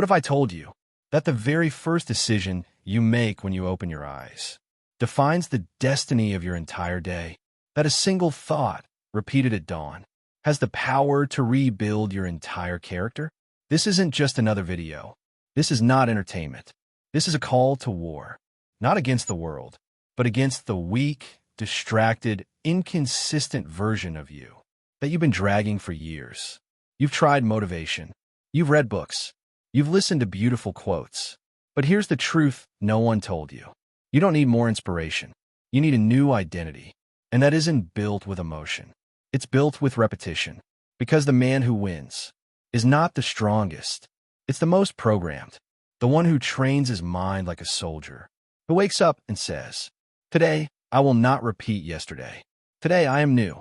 if I told you that the very first decision you make when you open your eyes defines the destiny of your entire day? That a single thought, repeated at dawn, has the power to rebuild your entire character? This isn't just another video. This is not entertainment. This is a call to war, not against the world, but against the weak, distracted, inconsistent version of you that you've been dragging for years. You've tried motivation. You've read books. You've listened to beautiful quotes. But here's the truth no one told you. You don't need more inspiration. You need a new identity. And that isn't built with emotion. It's built with repetition. Because the man who wins is not the strongest. It's the most programmed. The one who trains his mind like a soldier. Who wakes up and says, "Today, I will not repeat yesterday. Today, I am new."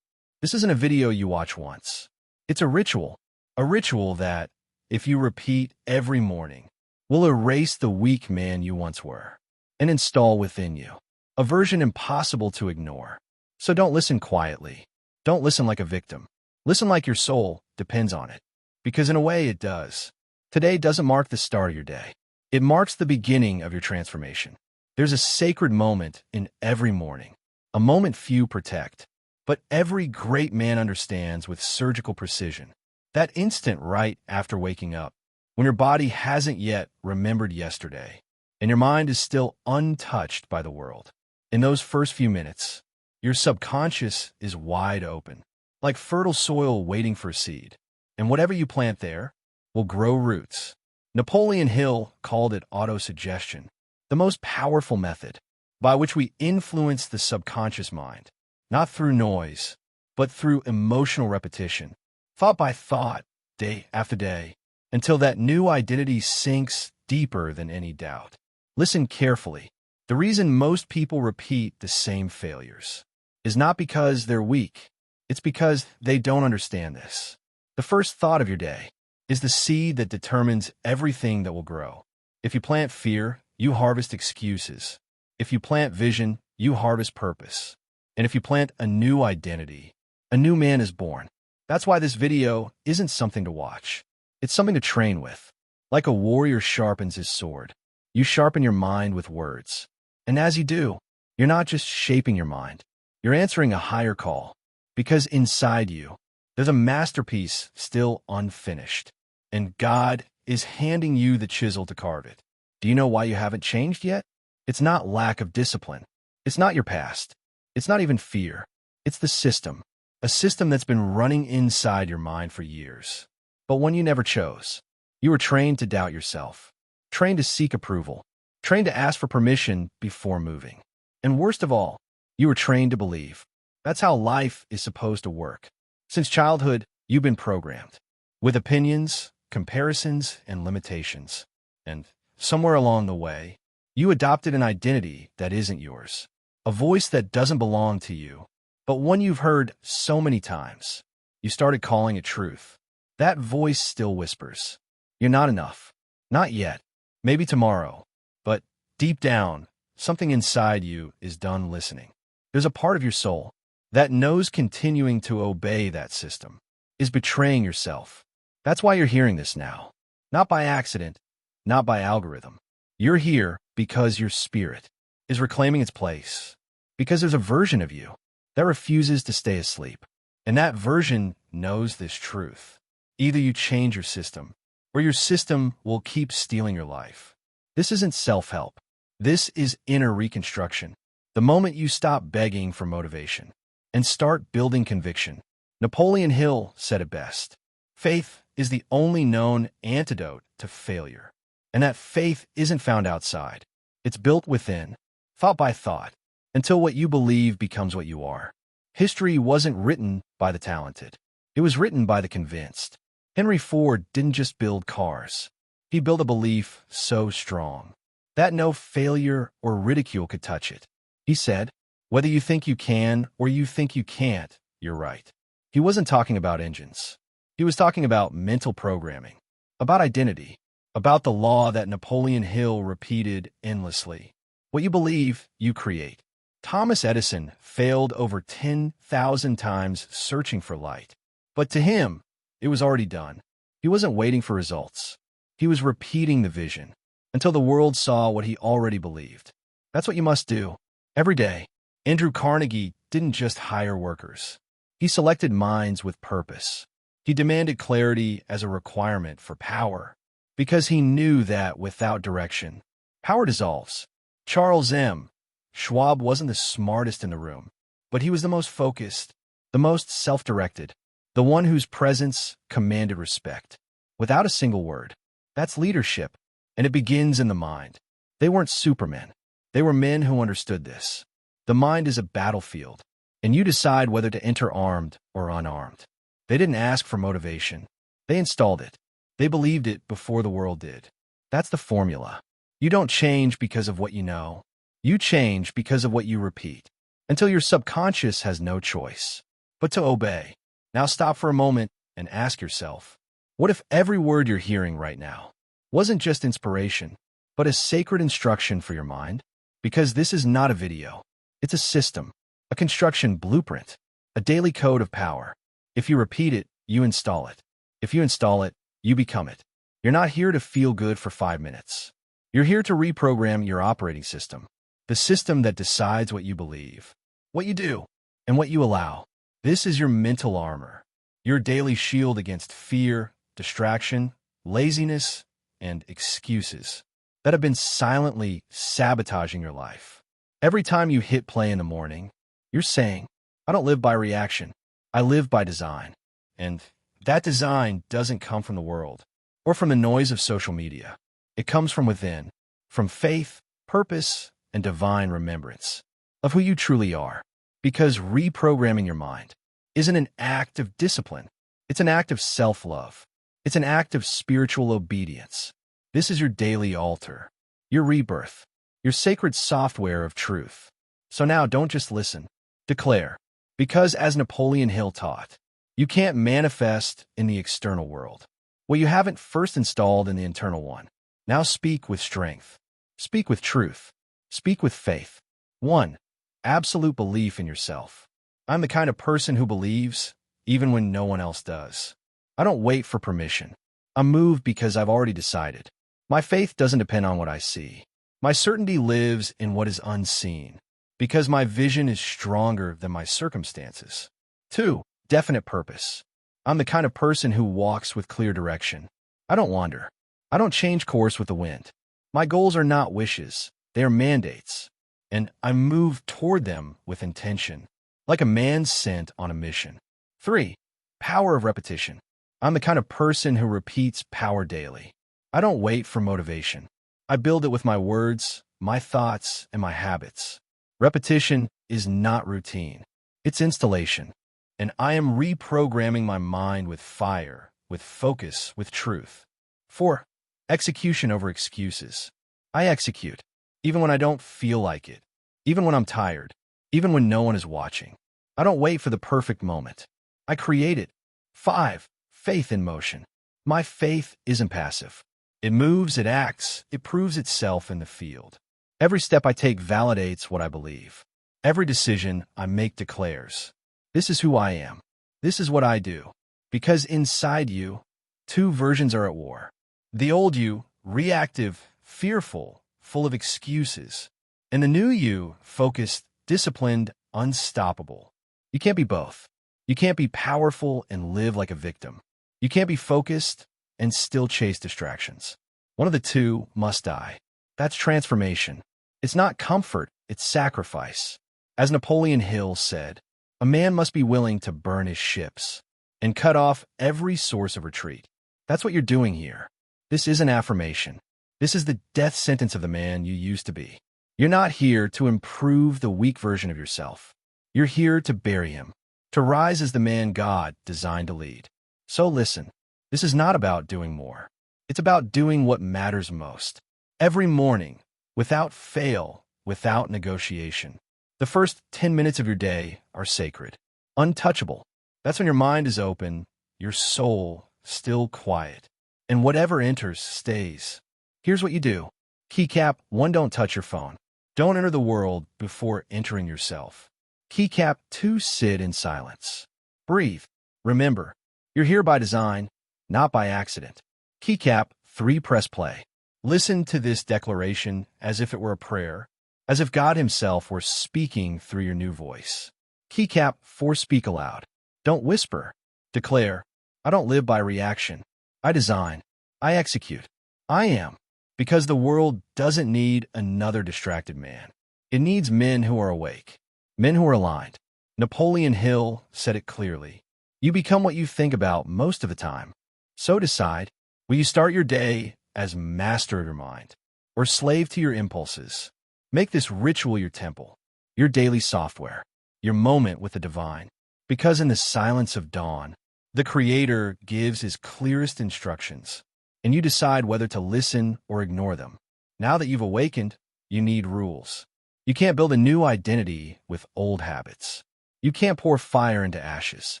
This isn't a video you watch once. It's a ritual that, if you repeat every morning, will erase the weak man you once were and install within you a version impossible to ignore. So don't listen quietly. Don't listen like a victim. Listen like your soul depends on it. Because in a way, it does. Today doesn't mark the start of your day. It marks the beginning of your transformation. There's a sacred moment in every morning, a moment few protect, but every great man understands with surgical precision. That instant right after waking up, when your body hasn't yet remembered yesterday, and your mind is still untouched by the world. In those first few minutes, your subconscious is wide open, like fertile soil waiting for a seed, and whatever you plant there will grow roots. Napoleon Hill called it autosuggestion, the most powerful method by which we influence the subconscious mind, not through noise, but through emotional repetition, thought by thought, day after day, until that new identity sinks deeper than any doubt. Listen carefully. The reason most people repeat the same failures is not because they're weak. It's because they don't understand this. The first thought of your day is the seed that determines everything that will grow. If you plant fear, you harvest excuses. If you plant vision, you harvest purpose. And if you plant a new identity, a new man is born. That's why this video isn't something to watch. It's something to train with. Like a warrior sharpens his sword, you sharpen your mind with words. And as you do, you're not just shaping your mind. You're answering a higher call. Because inside you, there's a masterpiece still unfinished. And God is handing you the chisel to carve it. Do you know why you haven't changed yet? It's not lack of discipline. It's not your past. It's not even fear. It's the system. A system that's been running inside your mind for years. But one you never chose. You were trained to doubt yourself. Trained to seek approval. Trained to ask for permission before moving. And worst of all, you were trained to believe. That's how life is supposed to work. Since childhood, you've been programmed. With opinions, comparisons, and limitations. And somewhere along the way, you adopted an identity that isn't yours. A voice that doesn't belong to you, but one you've heard so many times. You started calling it truth. That voice still whispers. You're not enough. Not yet. Maybe tomorrow. But deep down, something inside you is done listening. There's a part of your soul that knows continuing to obey that system is betraying yourself. That's why you're hearing this now. Not by accident, not by algorithm. You're here because your spirit is reclaiming its place. Because there's a version of you that refuses to stay asleep. And that version knows this truth. Either you change your system, or your system will keep stealing your life. This isn't self-help. This is inner reconstruction. The moment you stop begging for motivation and start building conviction. Napoleon Hill said it best. Faith is the only known antidote to failure. And that faith isn't found outside. It's built within, thought by thought, until what you believe becomes what you are. History wasn't written by the talented. It was written by the convinced. Henry Ford didn't just build cars. He built a belief so strong that no failure or ridicule could touch it. He said, whether you think you can or you think you can't, you're right. He wasn't talking about engines. He was talking about mental programming, about identity, about the law that Napoleon Hill repeated endlessly. What you believe, you create. Thomas Edison failed over 10,000 times searching for light. But to him, it was already done. He wasn't waiting for results. He was repeating the vision until the world saw what he already believed. That's what you must do. Every day, Andrew Carnegie didn't just hire workers. He selected minds with purpose. He demanded clarity as a requirement for power, because he knew that without direction, power dissolves. Charles M. Schwab wasn't the smartest in the room, but he was the most focused, the most self-directed, the one whose presence commanded respect. Without a single word. That's leadership, and it begins in the mind. They weren't supermen. They were men who understood this. The mind is a battlefield, and you decide whether to enter armed or unarmed. They didn't ask for motivation. They installed it. They believed it before the world did. That's the formula. You don't change because of what you know. You change because of what you repeat, until your subconscious has no choice but to obey. Now stop for a moment and ask yourself, what if every word you're hearing right now wasn't just inspiration, but a sacred instruction for your mind? Because this is not a video. It's a system, a construction blueprint, a daily code of power. If you repeat it, you install it. If you install it, you become it. You're not here to feel good for 5 minutes. You're here to reprogram your operating system, the system that decides what you believe, what you do, and what you allow. This is your mental armor, your daily shield against fear, distraction, laziness, and excuses that have been silently sabotaging your life. Every time you hit play in the morning, you're saying, I don't live by reaction. I live by design. And that design doesn't come from the world or from the noise of social media. It comes from within, from faith, purpose, and divine remembrance of who you truly are. Because reprogramming your mind isn't an act of discipline. It's an act of self-love. It's an act of spiritual obedience. This is your daily altar, your rebirth, your sacred software of truth. So now don't just listen, declare. Because as Napoleon Hill taught, you can't manifest in the external world what you haven't first installed in the internal one. Now speak with strength. Speak with truth. Speak with faith. 1. Absolute belief in yourself. I'm the kind of person who believes even when no one else does. I don't wait for permission. I'm moved because I've already decided. My faith doesn't depend on what I see. My certainty lives in what is unseen, because my vision is stronger than my circumstances. 2. Definite purpose. I'm the kind of person who walks with clear direction. I don't wander. I don't change course with the wind. My goals are not wishes. They are mandates. And I move toward them with intention, like a man sent on a mission. 3. Power of repetition. I'm the kind of person who repeats power daily. I don't wait for motivation. I build it with my words, my thoughts, and my habits. Repetition is not routine. It's installation. And I am reprogramming my mind with fire, with focus, with truth. 4. Execution over excuses. I execute, even when I don't feel like it, even when I'm tired, even when no one is watching. I don't wait for the perfect moment. I create it. 5. Faith in motion. My faith isn't passive. It moves, it acts, it proves itself in the field. Every step I take validates what I believe. Every decision I make declares, this is who I am. This is what I do. Because inside you, 2 versions are at war. The old you, reactive, fearful, full of excuses. And the new you, focused, disciplined, unstoppable. You can't be both. You can't be powerful and live like a victim. You can't be focused and still chase distractions. One of the two must die. That's transformation. It's not comfort, it's sacrifice. As Napoleon Hill said, a man must be willing to burn his ships and cut off every source of retreat. That's what you're doing here. This is an affirmation. This is the death sentence of the man you used to be. You're not here to improve the weak version of yourself. You're here to bury him, to rise as the man God designed to lead. So listen, this is not about doing more. It's about doing what matters most. Every morning, without fail, without negotiation. The first 10 minutes of your day are sacred, untouchable. That's when your mind is open, your soul still quiet, and whatever enters stays. Here's what you do. Keycap 1. Don't touch your phone. Don't enter the world before entering yourself. Keycap 2. Sit in silence. Breathe. Remember, you're here by design, not by accident. Keycap 3. Press play. Listen to this declaration as if it were a prayer, as if God himself were speaking through your new voice. Keycap 4. Speak aloud. Don't whisper. Declare, I don't live by reaction. I design. I execute. I am. Because the world doesn't need another distracted man. It needs men who are awake, men who are aligned. Napoleon Hill said it clearly. You become what you think about most of the time. So decide, will you start your day as master of your mind or slave to your impulses? Make this ritual your temple, your daily software, your moment with the divine. Because in the silence of dawn, the Creator gives his clearest instructions, and you decide whether to listen or ignore them. Now that you've awakened, you need rules. You can't build a new identity with old habits. You can't pour fire into ashes.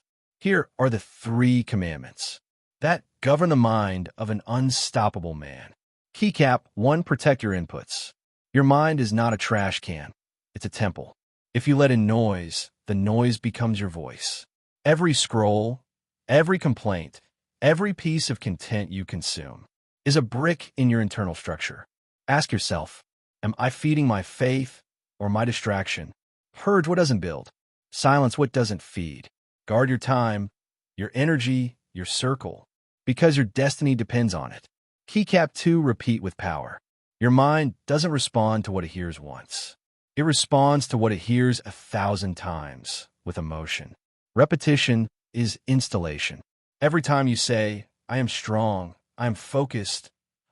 Here are the 3 commandments that govern the mind of an unstoppable man. Keycap 1. Protect your inputs. Your mind is not a trash can. It's a temple. If you let in noise, the noise becomes your voice. Every scroll, every complaint, every piece of content you consume is a brick in your internal structure. Ask yourself, am I feeding my faith or my distraction? Purge what doesn't build. Silence what doesn't feed. Guard your time, your energy, your circle, because your destiny depends on it. Keycap 2. Repeat with power. Your mind doesn't respond to what it hears once. It responds to what it hears 1,000 times with emotion. Repetition is installation. Every time you say, I am strong, I am focused,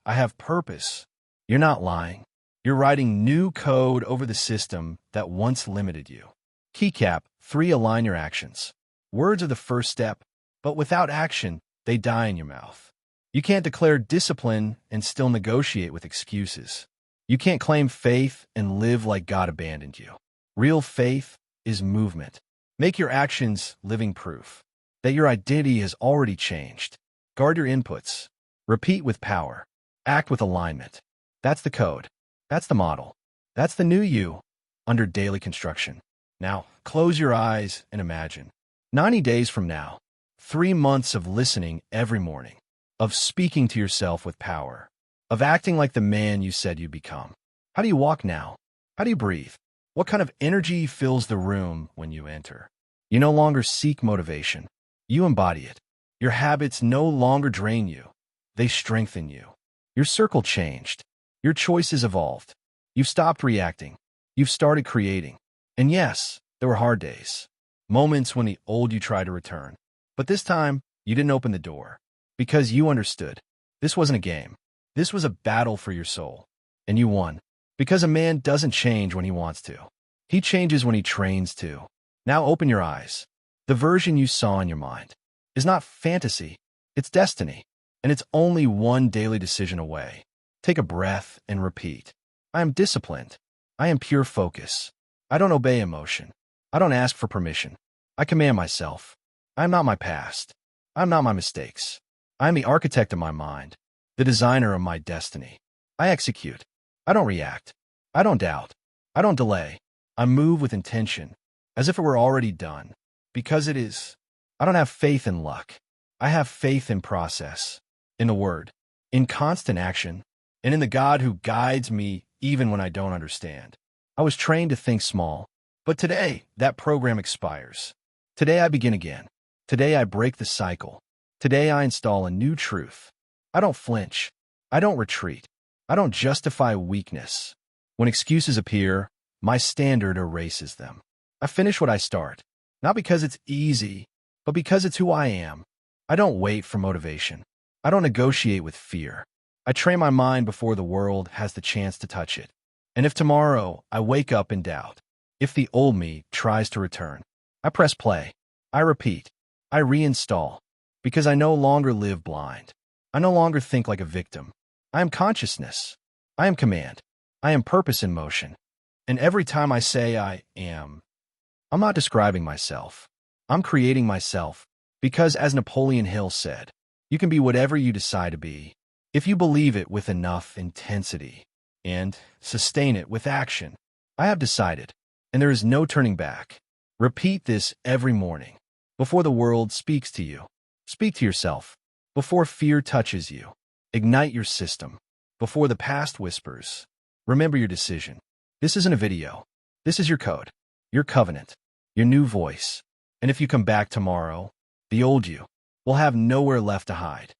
I have purpose, you're not lying. You're writing new code over the system that once limited you. Keycap 3. Align your actions. Words are the first step, but without action, they die in your mouth. You can't declare discipline and still negotiate with excuses. You can't claim faith and live like God abandoned you. Real faith is movement. Make your actions living proof that your identity has already changed. Guard your inputs. Repeat with power. Act with alignment. That's the code. That's the model. That's the new you under daily construction. Now, close your eyes and imagine. 90 days from now, 3 months of listening every morning, of speaking to yourself with power, of acting like the man you said you'd become. How do you walk now? How do you breathe? What kind of energy fills the room when you enter? You no longer seek motivation. You embody it. Your habits no longer drain you. They strengthen you. Your circle changed. Your choices evolved. You've stopped reacting. You've started creating. And yes, there were hard days. Moments when the old you tried to return. But this time, you didn't open the door. Because you understood. This wasn't a game. This was a battle for your soul. And you won. Because a man doesn't change when he wants to. He changes when he trains to. Now open your eyes. The version you saw in your mind is not fantasy. It's destiny. And it's only one daily decision away. Take a breath and repeat. I am disciplined. I am pure focus. I don't obey emotion. I don't ask for permission. I command myself. I am not my past. I am not my mistakes. I am the architect of my mind, the designer of my destiny. I execute. I don't react. I don't doubt. I don't delay. I move with intention, as if it were already done. Because it is. I don't have faith in luck. I have faith in process, in the Word, in constant action, and in the God who guides me even when I don't understand. I was trained to think small, but today that program expires. Today I begin again. Today I break the cycle. Today I install a new truth. I don't flinch. I don't retreat. I don't justify weakness. When excuses appear, my standard erases them. I finish what I start, not because it's easy, but because it's who I am. I don't wait for motivation. I don't negotiate with fear. I train my mind before the world has the chance to touch it. And if tomorrow I wake up in doubt, if the old me tries to return, I press play. I repeat. I reinstall. Because I no longer live blind. I no longer think like a victim. I am consciousness. I am command. I am purpose in motion. And every time I say I am, I'm not describing myself. I'm creating myself. Because as Napoleon Hill said, you can be whatever you decide to be, if you believe it with enough intensity and sustain it with action. I have decided, and there is no turning back. Repeat this every morning. Before the world speaks to you, speak to yourself. Before fear touches you, Ignite your system. Before the past whispers, remember your decision. This isn't a video. This is your code, your covenant, your new voice. And if you come back tomorrow, the old you will have nowhere left to hide.